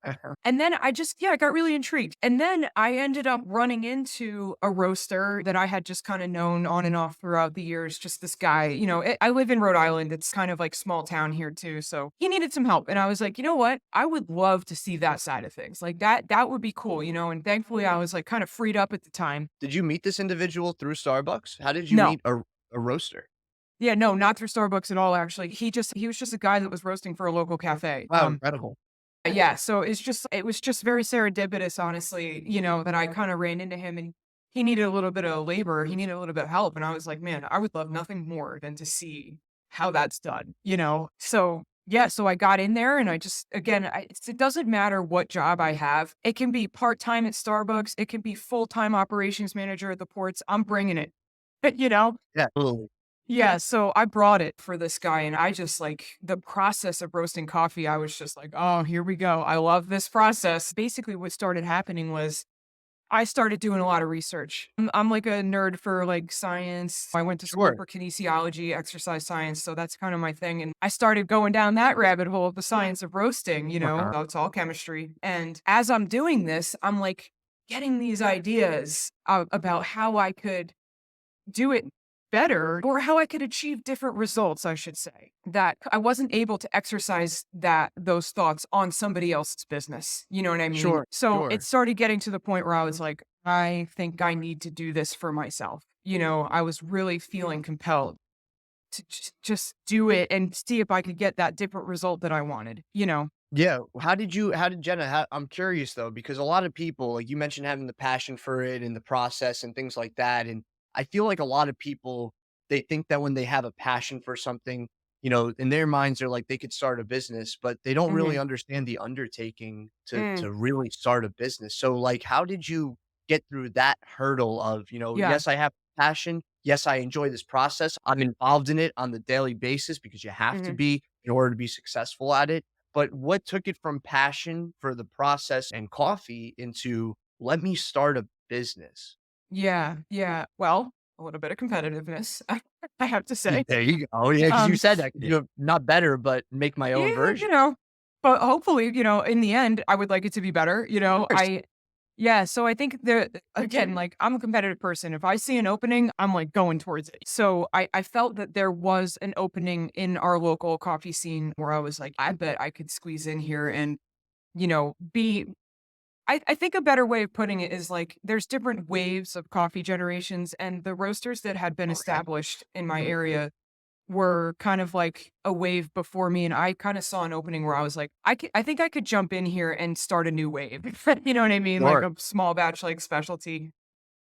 And then yeah, I got really intrigued. And then I ended up running into a roaster that I had just kind of known on and off throughout the years. Just this guy, I live in Rhode Island. It's kind of like small town here too. So he needed some help. And I was like, you know what? I would love to see that side of things. Like that would be cool, And thankfully I was like kind of freed up at the time. Did you meet this individual through Starbucks? How did you No. meet a roaster? Yeah, no, not through Starbucks at all, actually. He was just a guy that was roasting for a local cafe. Wow, incredible. Yeah, so it was just very serendipitous, honestly, that I kinda ran into him and he needed a little bit of labor, he needed a little bit of help, and I was like, "Man, I would love nothing more than to see how that's done," you know? So, yeah, so I got in there and I just again, it doesn't matter what job I have. It can be part-time at Starbucks, it can be full-time operations manager at the ports, I'm bringing it, you know? Yeah, totally. Yeah, so I brought it for this guy, and I just like the process of roasting coffee, I was just like, "Oh, here we go. I love this process." Basically, what started happening was I started doing a lot of research. I'm like a nerd for like science. I went to school Sure. for kinesiology, exercise science, so that's kind of my thing. And I started going down that rabbit hole of the science of roasting, Uh-huh. it's all chemistry. And as I'm doing this, I'm like getting these ideas about how I could do it better or how I could achieve different results, I should say, that I wasn't able to exercise those thoughts on somebody else's business. You know what I mean? Sure. So it Sure. started getting to the point where I was like, I think I need to do this for myself. I was really feeling compelled to just do it and see if I could get that different result that I wanted. Yeah. How did Jenna, I'm curious though, because a lot of people, like you mentioned, having the passion for it and the process and things like that. And I feel like a lot of people, they think that when they have a passion for something, in their minds, they're like, they could start a business, but they don't Hmm. really understand the undertaking to, Mm, to really start a business. So like, how did you get through that hurdle of, yeah. yes, I have passion. Yes, I enjoy this process. I'm involved in it on the daily basis because you have to Hmm. be in order to be successful at it, but what took it from passion for the process and coffee into, "Let me start a business"? Yeah. Yeah. Well, a little bit of competitiveness, I have to say. There you go. Yeah, because you Um, said that. Could do it not better, but make my Yeah, own version. but hopefully, in the end, I would like it to be better, Of course. yeah, so I think again, like, I'm a competitive person. If I see an opening, I'm, like, going towards it. So I felt that there was an opening in our local coffee scene where I was like, "I bet I could squeeze in here and, be." I think a better way of putting it is, like, there's different waves of coffee generations, and the roasters that had been Okay. established in my area were kind of like a wave before me, and I kinda saw an opening where I was like, I think I could jump in here and start a new wave." You know what I mean? Like Sure. a small batch, like, specialty.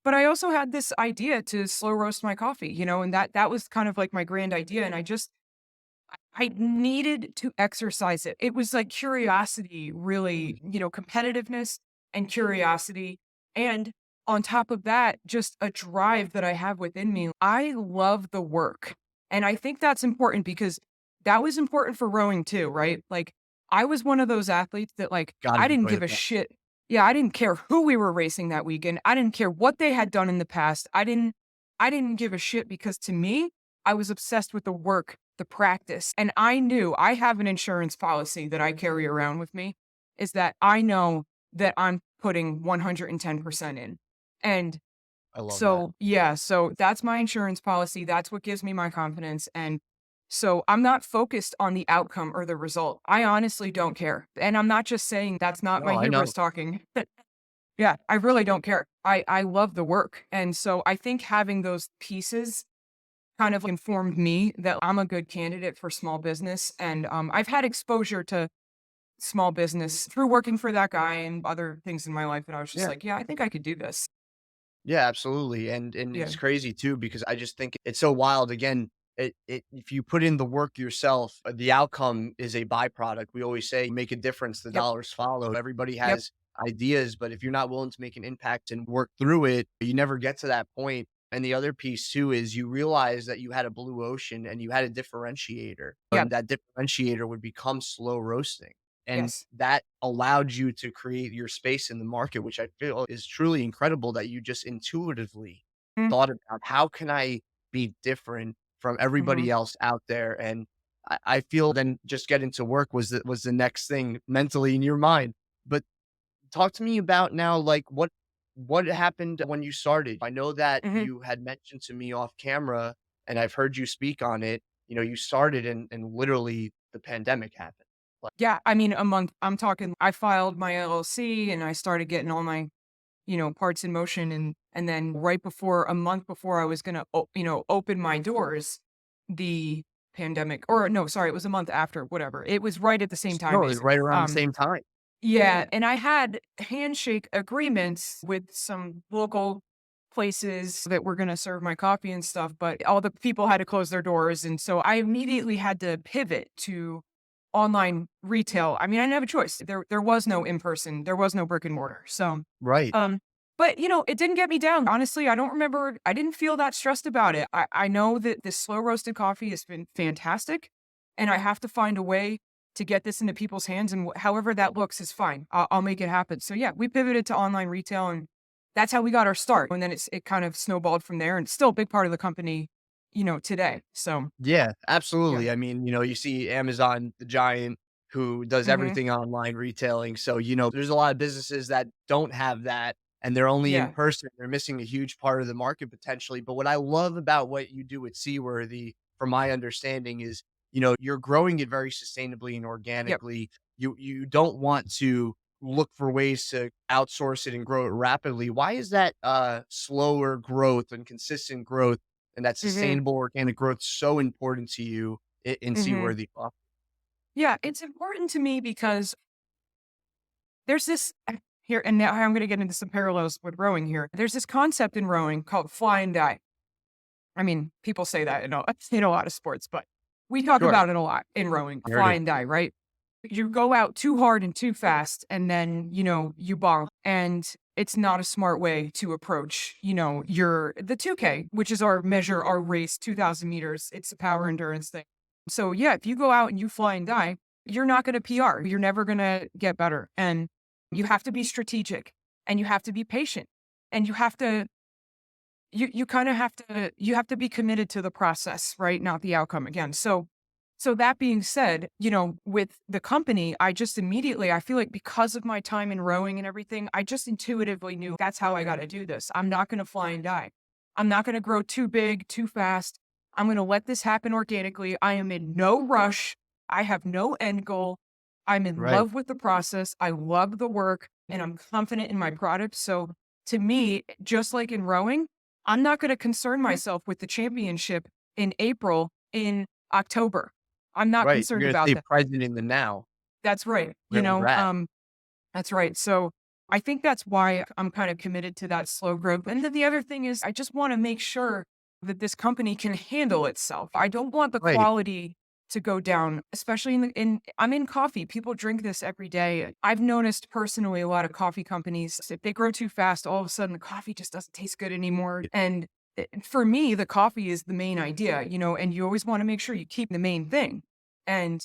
But I also had this idea to slow roast my coffee, and that was kind of like my grand idea, and I needed to exercise it. It was like curiosity, really, competitiveness and curiosity. And on top of that, just a drive that I have within me. I love the work. And I think that's important because that was important for rowing too, right? Like, I was one of those athletes that, like, Gotta I didn't enjoy give the a process. shit. Yeah, I didn't care who we were racing that weekend. I didn't care what they had done in the past. I didn't give a shit because to me, I was obsessed with the work, the practice, and I knew I have an insurance policy that I carry around with me, is that I know that I'm putting 110% in. And I love that. so, yeah, so that's my insurance policy, that's what gives me my confidence, and so I'm not focused on the outcome or the result. I honestly don't care, and I'm not just saying that's not my No, I hubris know. talking. Yeah, I really don't care. I love the work, and so I think having those pieces kind of informed me that I'm a good candidate for small business, and, I've had exposure to small business through working for that guy and other things in my life that I was just Yeah. like, "Yeah, I think I could do this." Yeah, absolutely, and Yeah. it's crazy too because I just think it's so wild. Again, if you put in the work yourself, the outcome is a byproduct. We always say, "Make a difference, the Yep. dollars follow." Everybody Yep. has ideas, but if you're not willing to make an impact and work through it, you never get to that point. And the other piece too is you realize that you had a blue ocean and you had a differentiator, Yep. and that differentiator would become slow roasting. And Yes. that allowed you to create your space in the market, which I feel is truly incredible that you just intuitively Mm, thought about how can I be different from everybody mhm. else out there? And I feel then just getting to work was the next thing mentally in your mind. But talk to me about now, like what happened when you started? I know that Mhm. you had mentioned to me off camera, and I've heard you speak on it. You started and literally the pandemic happened. Like, Yeah, I mean, a month I'm talking I filed my LLC and I started getting all my, parts in motion, and then right before a month before I was gonna open my doors, the pandemic or no, sorry, it was a month after, whatever. It was right at the same time, no, it was right basically. around the same time. Yeah, and I had handshake agreements with some local places that were going to serve my coffee and stuff, but all the people had to close their doors. And so I immediately had to pivot to online retail. I mean, I didn't have a choice. There was no in person, there was no brick and mortar. So, Right. um, but it didn't get me down. Honestly, I don't remember. I didn't feel that stressed about it. I know that this slow roasted coffee has been fantastic, and I have to find a way to get this into people's hands. And however that looks is fine. I'll make it happen. So yeah, we pivoted to online retail, and that's how we got our start. And then it kind of snowballed from there, and it's still a big part of the company, today. So Yeah, yeah. absolutely. I mean, you see Amazon, the giant who does Hmm. everything online retailing. So, there's a lot of businesses that don't have that and they're only in Yeah. person. They're missing a huge part of the market potentially. But what I love about what you do at Seaworthy, from my understanding, is, you're growing it very sustainably and Yep. organically. You don't want to look for ways to outsource it and grow it rapidly. Why is that slower growth and consistent growth and that Hmm. sustainable organic growth so important to you in Hmm. Seaworthy Coffee? Yeah, it's important to me because there's this here, and now I'm going to get into some parallels with rowing here. There's this concept in rowing called fly and die. I mean, people say that in a lot of sports, but we talk Sure, about it a lot in rowing, I heard fly it. and die, right? You go out too hard and too fast, and then, you bonk. And it's not a smart way to approach, the 2K, which is our race, 2000 meters. It's a power endurance thing. So yeah, if you go out and you fly and die, you're not going to PR. You're never going to get better. And you have to be strategic, and you have to be patient, and you kind of have to be committed to the process, right? Not the outcome again. So that being said, with the company, I feel like because of my time in rowing and everything, I just intuitively knew that's how I got to do this. I'm not going to fly and die. I'm not going to grow too big, too fast. I'm going to let this happen organically. I am in no rush. I have no end goal. I'm in Right, love with the process. I love the work, and I'm confident in my product. So to me, just like in rowing, I'm not going to concern myself with the championship in April, in October. I'm not right. You're concerned gonna about stay that. present in the now, That's right. where you're at. That's right. So I think that's why I'm kind of committed to that slow growth. And then the other thing is I just want to make sure that this company can handle itself. I don't want the Right. quality to go down, especially I'm in coffee. People drink this every day. I've noticed personally a lot of coffee companies, if they grow too fast, all of a sudden the coffee just doesn't taste good anymore. And for me, the coffee is the main idea, and you always want to make sure you keep the main thing. And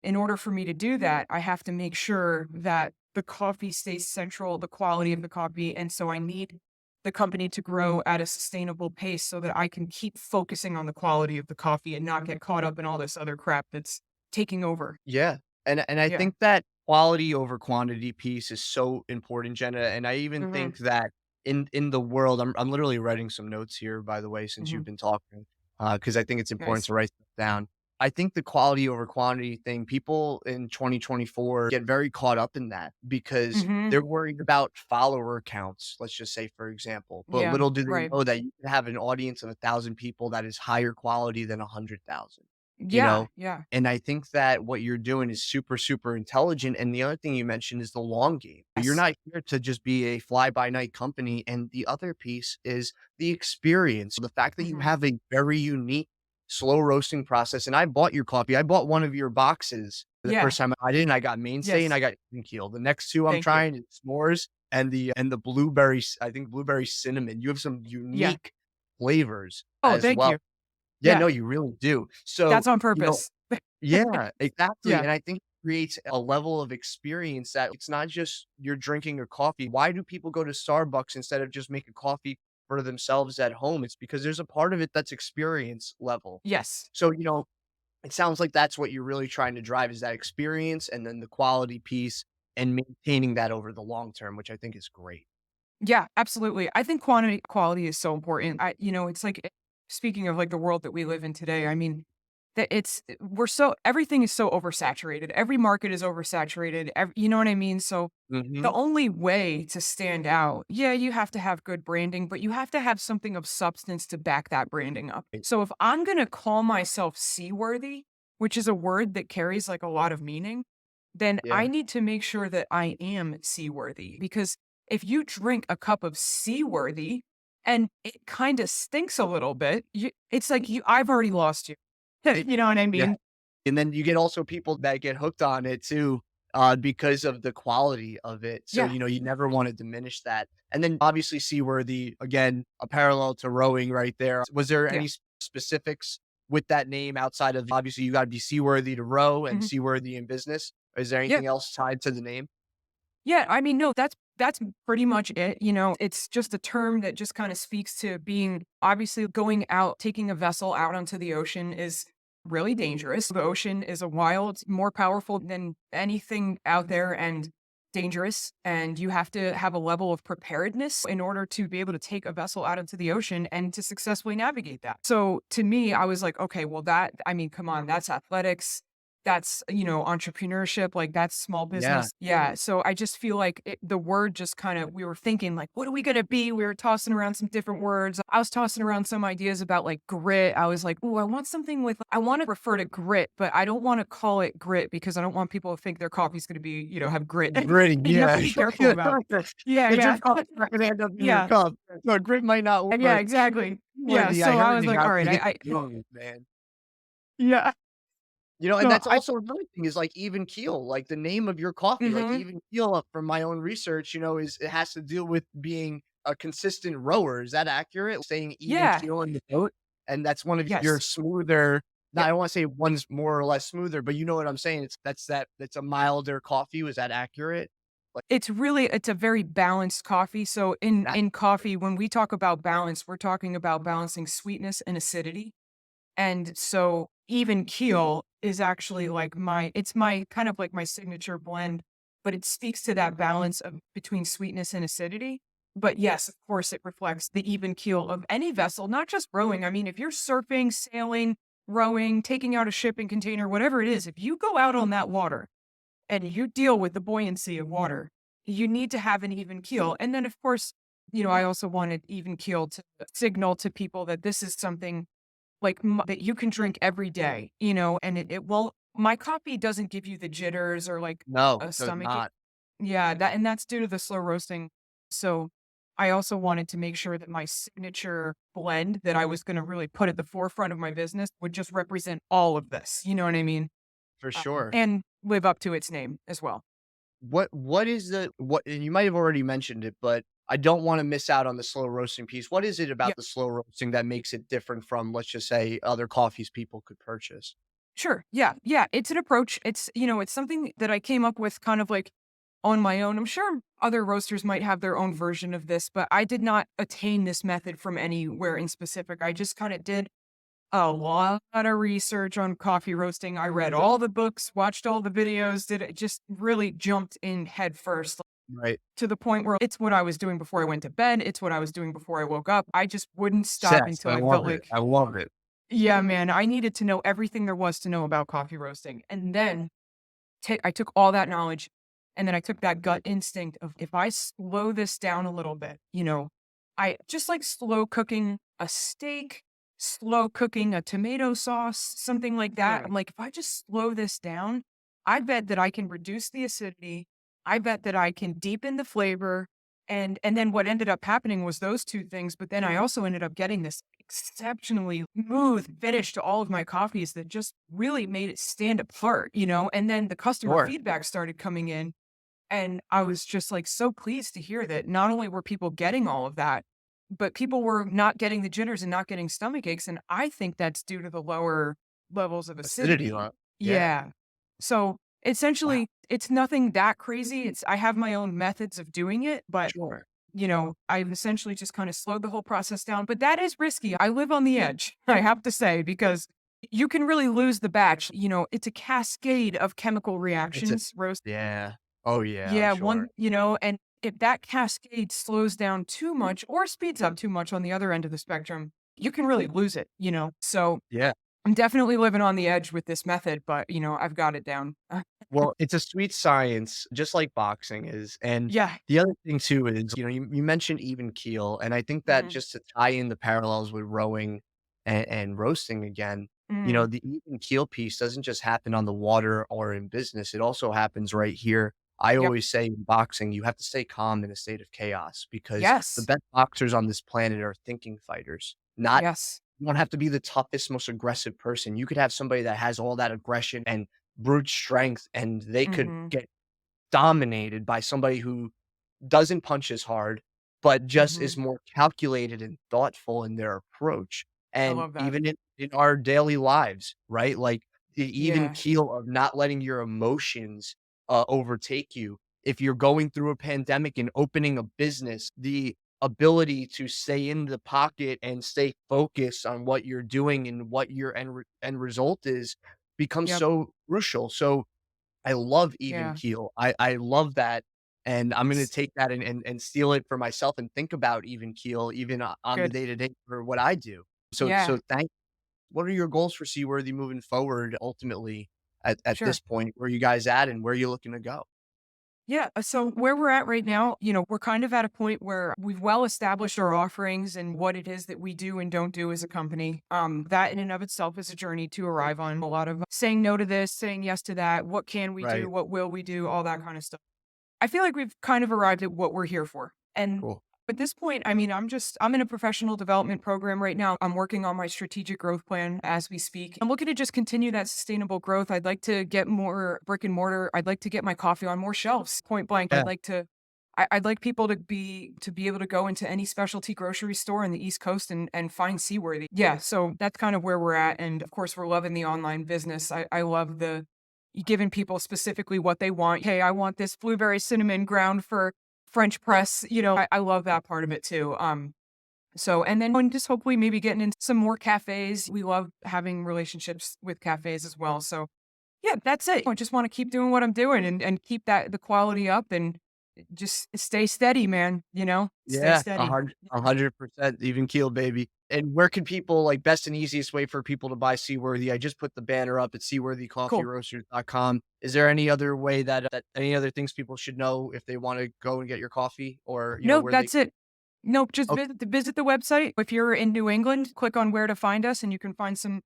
in order for me to do that, I have to make sure that the coffee stays central, the quality of the coffee. And so I need the company to grow at a sustainable pace so that I can keep focusing on the quality of the coffee and not get caught up in all this other crap that's taking over. Yeah, and I Yeah. think that quality over quantity piece is so important, Jenna, and I even Hmm. think that in the world I'm literally writing some notes here, by the way, since Hmm. you've been talking, because I think it's important Nice. to write stuff down. I think the quality over quantity thing, people in 2024 get very caught up in that because Hmm. they're worried about follower counts, let's just say, for example, but Yeah. little do they Right. know that you can have an audience of 1,000 people that is higher quality than 100,000, you Yeah. know? Yeah. And I think that what you're doing is super, super intelligent. And the other thing you mentioned is the long game. You're Yes. not here to just be a fly by night company. And the other piece is the experience. The fact that you Hmm. have a very unique slow roasting process. And I bought your coffee. I bought one of your boxes the Yeah. first time I did, and I got mainstay and Yes. I got even keel. The next two I'm Thank you. trying is s'mores and the blueberry, I think blueberry cinnamon. You have some Yeah. unique flavors Oh, as thank well. you. Yeah, Yeah. no, you really do. That's So, on purpose. yeah, exactly, Yeah. and I think it creates a level of experience that it's not just you're drinking a coffee. Why do people go to Starbucks instead of just make a coffee for themselves at home? It's because there's a part of it that's experience level. Yes. So, it sounds like that's what you're really trying to drive is that experience and then the quality piece and maintaining that over the long term, which I think is great. Yeah, absolutely. I think quality is so important. It's like speaking of like the world that we live in today, I mean, that everything is so oversaturated. Every market is oversaturated. You know what I mean? So the Mhm. only way to stand out, yeah, you have to have good branding, but you have to have something of substance to back that branding up. So if I'm going to call myself seaworthy, which is a word that carries like a lot of meaning, then I Yeah. need to make sure that I am seaworthy because if you drink a cup of seaworthy and it kind of stinks a little bit. It's like I've already lost you. You know what I Yeah. mean? And then you get also people that get hooked on it too, because of the quality of it. So, Yeah, you never want to diminish that. And then obviously Seaworthy, again, a parallel to rowing right there. Was there yeah. any specifics with that name outside of obviously you got to be seaworthy to row and Mhm. seaworthy in business? Is there Yeah. anything else tied to the name? Yeah, I mean, no, that's pretty much it. It's just a term that just kind of speaks to being obviously going out, taking a vessel out onto the ocean is really dangerous. The ocean is a wild, more powerful than anything out there and dangerous. And you have to have a level of preparedness in order to be able to take a vessel out into the ocean and to successfully navigate that. So to me, I was like, okay, well, I mean, come on, that's athletics. That's, entrepreneurship, like, that's small Yeah. business. Yeah, so I just feel like the word just kinda we were thinking, like, "What are we gonna be?" We were tossing around some different words. I was tossing around some ideas about, like, grit. I was like, "Ooh, I want something with I wanna refer to grit, but I don't wanna call it grit because I don't want people to think their coffee's gonna be, have grit." Gritty, You have yeah. to be careful about. Yeah, It's your yeah. cup not gonna end up in your Yeah. cup. No, grit might not Yeah, work. exactly. Yeah, Seaworthy, I so I heard was you like, have "Alright, to get I going, man. yeah." And So that's I also another thing is, like, even keel, like, the name of your coffee, like, Mhm. even keel, from my own research, is it has to deal with being a consistent rower. Is that accurate? Saying even Yeah. keel in the boat? And that's one of your Yes. smoother now, Yep. I don't wanna say one's more or less smoother, but you know what I'm saying? That's a milder coffee. Was that accurate? Like, It's a very balanced coffee. So that in coffee, when we talk about balance, we're talking about balancing sweetness and acidity. And so even keel is actually like it's my kind of like my signature blend, but it speaks to that balance of between sweetness and acidity. But yes, of course, it reflects the even keel of any vessel, not just rowing. I mean, if you're surfing, sailing, rowing, taking out a shipping container, whatever it is, if you go out on that water and you deal with the buoyancy of water, you need to have an even keel. And then, of course, I also wanted even keel to signal to people that this is something like that you can drink every day, and it won't, my coffee doesn't give you the jitters or like no, a does stomach ache. not. Yeah, and that's due to the slow roasting. So I also wanted to make sure that my signature blend that I was going to really put at the forefront of my business would just represent all of this. You know what I mean? For sure. And live up to its name as well. What is the what and you might have already mentioned it, but I don't wanna miss out on the slow roasting piece. What is it Yeah, about the slow roasting that makes it different from, let's just say, other coffees people could purchase? sure. Yeah. Yeah. It's an approach. It's something that I came up with kind of like on my own. I'm sure other roasters might have their own version of this, but I did not attain this method from anywhere in specific. I just kind of did a lot of research on coffee roasting. I read all the books, watched all the videos, did it just really jumped in head first Right. to the point where it's what I was doing before I went to bed. It's what I was doing before I woke up. I just wouldn't stop Yes, until I I felt love it. like, I love it. yeah, man, I needed to know everything there was to know about coffee roasting. And then I took all that knowledge and then I took that gut instinct of if I slow this down a little bit, I just like slow cooking a steak, slow cooking a tomato sauce, something like that. Mm. I'm like, if I just slow this down, I bet that I can reduce the acidity. I bet that I can deepen the flavor. And then what ended up happening was those two things. But then I also ended up getting this exceptionally smooth finish to all of my coffees that just really made it stand apart. And then the customer Sure. feedback started coming in. And I was just like so pleased to hear that not only were people getting all of that, but people were not getting the jitters and not getting stomach aches. And I think that's due to the lower levels of Acidity acidity. on yeah. Yeah. So Wow. essentially, it's nothing that crazy. I have my own methods of doing it, but Sure. I've essentially just kind of slowed the whole process down. But that is risky. I live on the edge, I have to say, because you can really lose the batch. It's a cascade of chemical It's a reactions. yeah. Oh, yeah, I'm Yeah, sure. and if that cascade slows down too much or speeds up too much on the other end of the spectrum, you can really lose it. So Yeah. I'm definitely living on the edge with this method, but I've got it down. Well, it's a sweet science, just like boxing is, and Yeah. the other thing too is, you mentioned even keel, and I think that Hmm. just to tie in the parallels with rowing and roasting again, Hmm. the even keel piece doesn't just happen on the water or in business, it also happens right here I Yep. always say in boxing, you have to stay calm in a state of chaos because the Yes. best boxers on this planet are thinking fighters, not Yes. you don't have to be the toughest, most aggressive person. You could have somebody that has all that aggression and brute strength, and they could Mhm. get dominated by somebody who doesn't punch as hard, but just is Mhm. more calculated and thoughtful in their approach. I And love that. even in our daily lives, right? Like the even Yeah. keel of not letting your emotions overtake you. If you're going through a pandemic and opening a business, the ability to stay in the pocket and stay focused on what you're doing and what your end result is becomes Yep. so crucial. So I love even Yeah. keel. I love that, and I'm gonna It's take that and steal it for myself and think about even keel even on the good. day to day for what I do. So Yeah. thank what are your goals for Seaworthy moving forward ultimately at Sure. this point? Where you guys at and where you looking to go? Yeah. So where we're at right now, we're kind of at a point where we've well established our offerings and what it is that we do and don't do as a company. That in and of itself is a journey to arrive on. A lot of saying no to this, saying yes to that. What can we do? Right. What will we do? All that kind of stuff. I feel like we've kind of arrived at what we're here for. And Cool. at this point, I mean, I'm in a professional development program right now. I'm working on my strategic growth plan as we speak. I'm looking to just continue that sustainable growth. I'd like to get more brick and mortar. I'd like to get my coffee on more shelves. Point blank. Yeah. I'd like people to be able to go into any specialty grocery store in the East Coast and find Seaworthy. Yeah, so that's kind of where we're at. And of course, we're loving the online business. I love the giving people specifically what they want. Hey, I want this blueberry cinnamon ground for French press. I love that part of it too. So, and then just hopefully maybe getting into some more cafes. We love having relationships with cafes as well. So, yeah, that's it. I just want to keep doing what I'm doing and keep the quality up and just stay steady, man. Stay Yeah, steady. 100% even keel, baby. And where can people like best and easiest way for people to buy Seaworthy? I just put the banner up at Cool. seaworthycoffeeroasters.com. Is there any other way that any other things people should know if they want to go and get your coffee or, No, where they that's it. Nope, just Okay, visit the website. If you're in New England, click on where to find us, and you can find some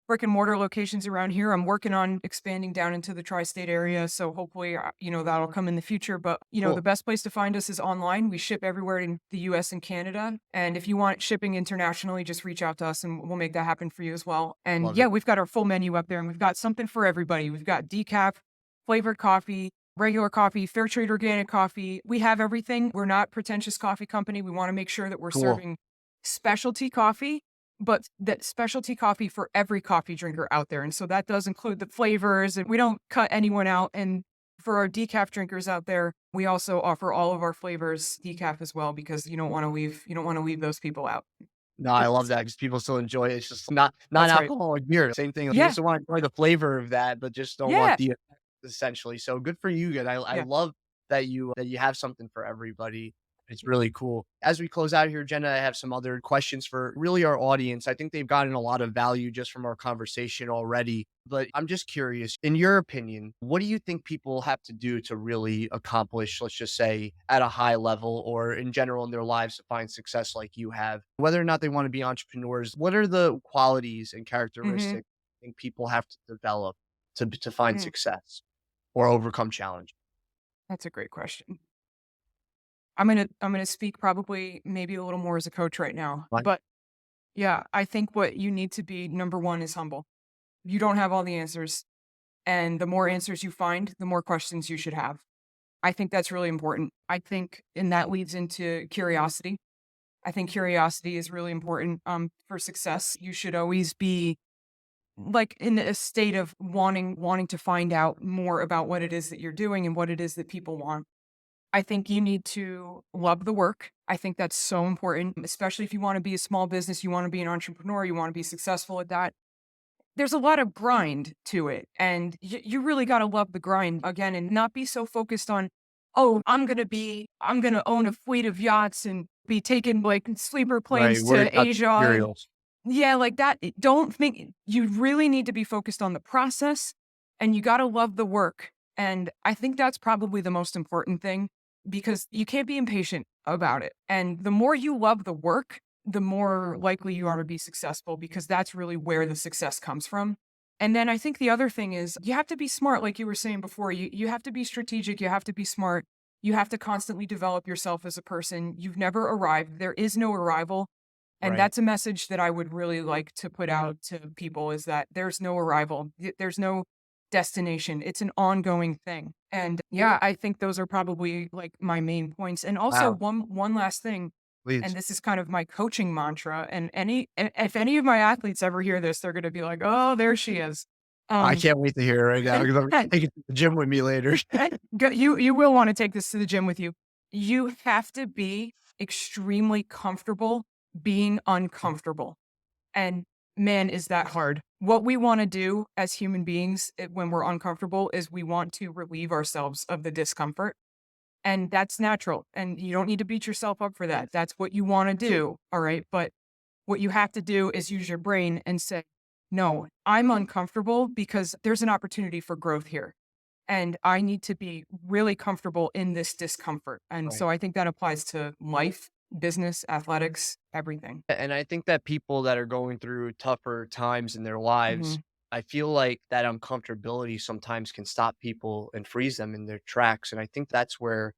brick and mortar locations around here. I'm working on expanding down into the tri-state area, so hopefully, that'll come in the future. But the cool. best place to find us is online. We ship everywhere in the U.S. and Canada, and if you want shipping internationally, just reach out to us, and we'll make that happen for you as well. And Love yeah, it. we've got our full menu up there, and we've got something for everybody. We've got decaf, flavored coffee, regular coffee, fair trade organic coffee. We have everything. We're not pretentious coffee company. We want to make sure that we're Cool. serving specialty coffee, but that specialty coffee for every coffee drinker out there. And so that does include the flavors and we don't cut anyone out. And for our decaf drinkers out there, we also offer all of our flavors decaf as well because you don't want to leave those people out. No, I love It's- that because people still enjoy it. It's just not That's right. non-alcoholic beer. Same thing. You Yeah. still want to enjoy the flavor of that, but just don't want Yeah. the effect essentially. So good for you. Good. I Yeah. love that you have something for everybody. It's really cool. As we close out here, Jenna, I have some other questions for really our audience. I think they've gotten a lot of value just from our conversation already. But I'm just curious, in your opinion, what do you think people have to do to really accomplish, let's just say, at a high level or in general in their lives to find success like you have? Whether or not they want to be entrepreneurs, what are the qualities and Hmm. characteristics you think people have to develop to find success or overcome challenge? That's a great question. I'm gonna speak probably maybe a little more as a coach right now. Right? But yeah, I think what you need to be number one is humble. You don't have all the answers. And the more answers you find, the more questions you should have. I think that's really important. I think, and that leads into curiosity. I think curiosity is really important for success. You should always be like in a state of wanting to find out more about what it is that you're doing and what it is that people want. I think you need to love the work. I think that's so important, especially if you want to be a small business, you want to be an entrepreneur, you want to be successful at that. There's a lot of grind to it, and you really gotta love the grind again and not be so focused on, "Oh, I'm gonna own a fleet of yachts and be taking, like, sleeper Right. planes Worried to about the Asia," and materials. yeah, like that. Don't think you really need to be focused on the process, and you gotta love the work, and I think that's probably the most important thing because you can't be impatient about it, and the more you love the work, the more likely you are to be successful because that's really where the success comes from. And then I think the other thing is you have to be smart, like you were saying before. You have to be strategic. You have to be smart. You have to constantly develop yourself as a person. You've never arrived. There is no arrival. And Right. that's a message that I would really like to put out to people is that there's no arrival. There's no destination. It's an ongoing thing. And yeah, I think those are probably like my main points. And also Wow. one last thing, and Please. this is kind of my coaching mantra. And if any of my athletes ever hear this, they're going to be like, "Oh, there she is." I Um, can't wait to hear it right now because I'm gonna take it to the gym with me later. you will want to take this to the gym with you. You have to be extremely comfortable being uncomfortable. And man, is that hard. What we want to do as human beings when we're uncomfortable is we want to relieve ourselves of the discomfort. And that's natural. And you don't need to beat yourself up for that. That's what you want to do. All right. But what you have to do is use your brain and say, no, I'm uncomfortable because there's an opportunity for growth here. And I need to be really comfortable in this discomfort. And Right. so I think that applies to life, business, athletics, everything. And I think that people that are going through tougher times in their lives, Hmm. I feel like that uncomfortability sometimes can stop people and freeze them in their tracks. And I think that's where,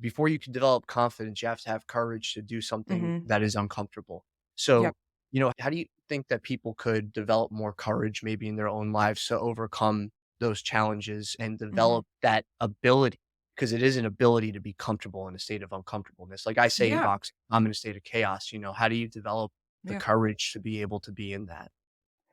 before you can develop confidence, you have to have courage to do something Hmm. that is uncomfortable. Yep. So, how do you think that people could develop more courage maybe in their own lives to overcome those challenges and Hmm. develop that ability? Because it is an ability to be comfortable in a state of uncomfortableness. Like I say in Yeah. boxing, I'm in a state of chaos. How do you develop the Yeah. courage to be able to be in that?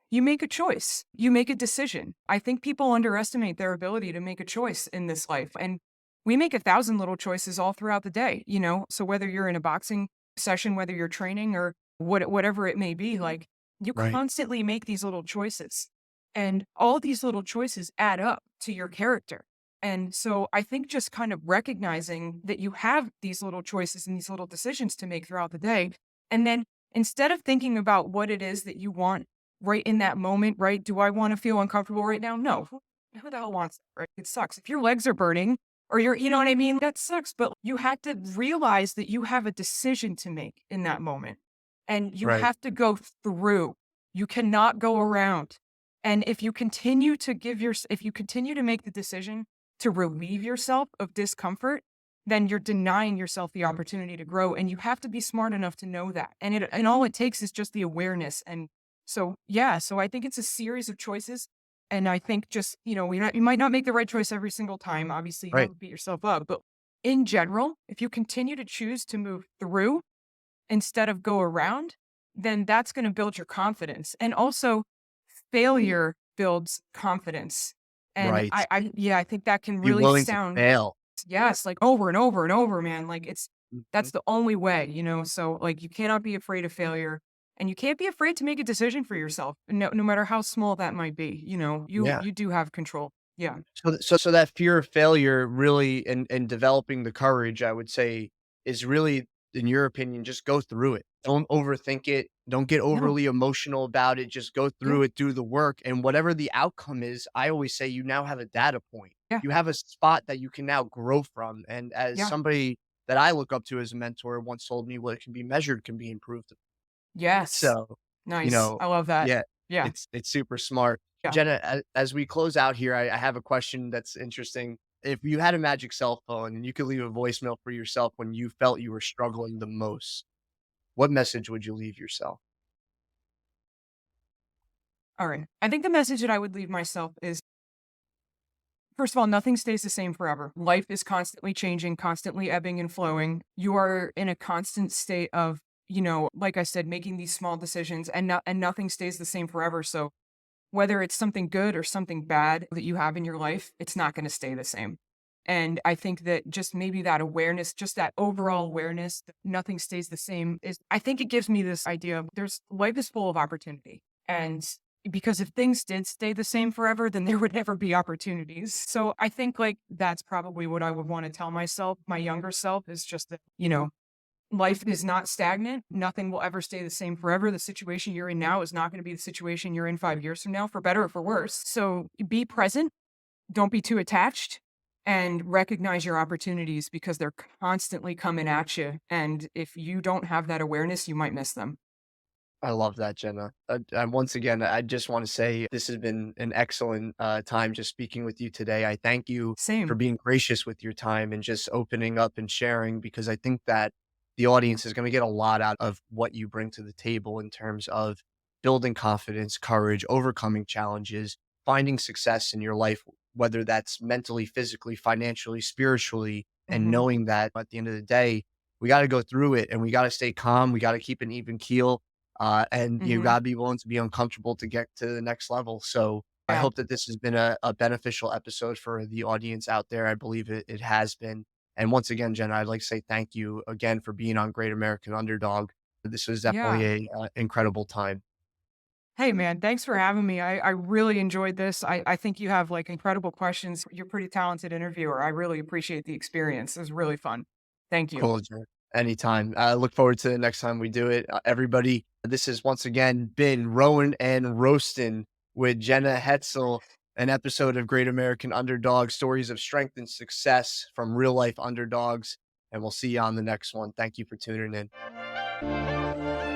You make a choice. You make a decision. I think people underestimate their ability to make a choice in this life. And we make 1,000 little choices all throughout the day, you know? So whether you're in a boxing session, whether you're training or whatever it may be, like you Right. constantly make these little choices. And all these little choices add up to your character. And so I think just kind of recognizing that you have these little choices and these little decisions to make throughout the day. And then instead of thinking about what it is that you want right in that moment, right? Do I want to feel uncomfortable right now? No. Who the hell wants that, right? It sucks. If your legs are burning or you know what I mean? That sucks. But you have to realize that you have a decision to make in that moment and you Right. have to go through. You cannot go around. And if you continue to if you continue to make the decision to relieve yourself of discomfort, then you're denying yourself the opportunity to grow. And you have to be smart enough to know that. And all it takes is just the awareness and so, yeah, so I think it's a series of choices. And I think just, you might not make the right choice every single time. Obviously, you Right. don't beat yourself up. But in general, if you continue to choose to move through instead of go around, then that's going to build your confidence. And also, failure builds confidence. And Right. yeah, I think that can Be really willing to sound, fail. yes, like over and over and over, man. Like Mhm. that's the only way, So like you cannot be afraid of failure and you can't be afraid to make a decision for yourself. No matter how small that might be, you Yeah. you do have control. Yeah. So that fear of failure really and developing the courage, I would say, is really, in your opinion, just go through it. Don't overthink it. Don't get No. overly emotional about it. Just go Yeah. through it, do the work. And whatever the outcome is, I always say you now have a data point. Yeah. You have a spot that you can now grow from. And as Yeah. somebody that I look up to as a mentor once told me, what can be measured can be improved. Yes. So, you Nice. know, I love that. yeah, Yeah. it's super smart. Yeah. Jenna, as we close out here, I have a question that's interesting. If you had a magic cell phone and you could leave a voicemail for yourself when you felt you were struggling the most, what message would you leave yourself? All right. I think the message that I would leave myself is first of all, nothing stays the same forever. Life is constantly changing, constantly ebbing and flowing. You are in a constant state of, like I said, making these small decisions and nothing stays the same forever. So whether it's something good or something bad that you have in your life, it's not going to stay the same. And I think that just maybe that awareness, just that overall awareness that nothing stays the same is, I think it gives me this idea of life is full of opportunity. And because if things did stay the same forever, then there would never be opportunities. So I think like that's probably what I would want to tell myself, my younger self is just that, life is not stagnant. Nothing will ever stay the same forever. The situation you're in now is not going to be the situation you're in 5 years from now, for better or for worse. So be present. Don't be too attached and recognize your opportunities because they're constantly coming at you. And if you don't have that awareness, you might miss them. I love that, Jenna. And once again, I just want to say this has been an excellent time just speaking with you today. I thank you for Same. being gracious with your time and just opening up and sharing because I think that the audience is going to get a lot out of what you bring to the table in terms of building confidence, courage, overcoming challenges, finding success in your life, whether that's mentally, physically, financially, spiritually, and Mhm. knowing that at the end of the day, we got to go through it and we got to stay calm. We got to keep an even keel and you Mhm. gotta be willing to be uncomfortable to get to the next level. So I Yeah. hope that this has been a beneficial episode for the audience out there. I believe it has been. And once again, Jenna, I'd like to say thank you again for being on Great American Underdog. This was definitely Yeah. a incredible time. Hey, man, thanks for having me. I really enjoyed this. I think you have like incredible questions. You're a pretty talented interviewer. I really appreciate the experience. It was really fun. Thank you. Cool, Jenna. Anytime. I look forward to the next time we do it. Everybody, this has once again been Rowin and Roastin with Jenna Hetzel, an episode of Great American Underdog, stories of strength and success from real life underdogs. And we'll see you on the next one. Thank you for tuning in.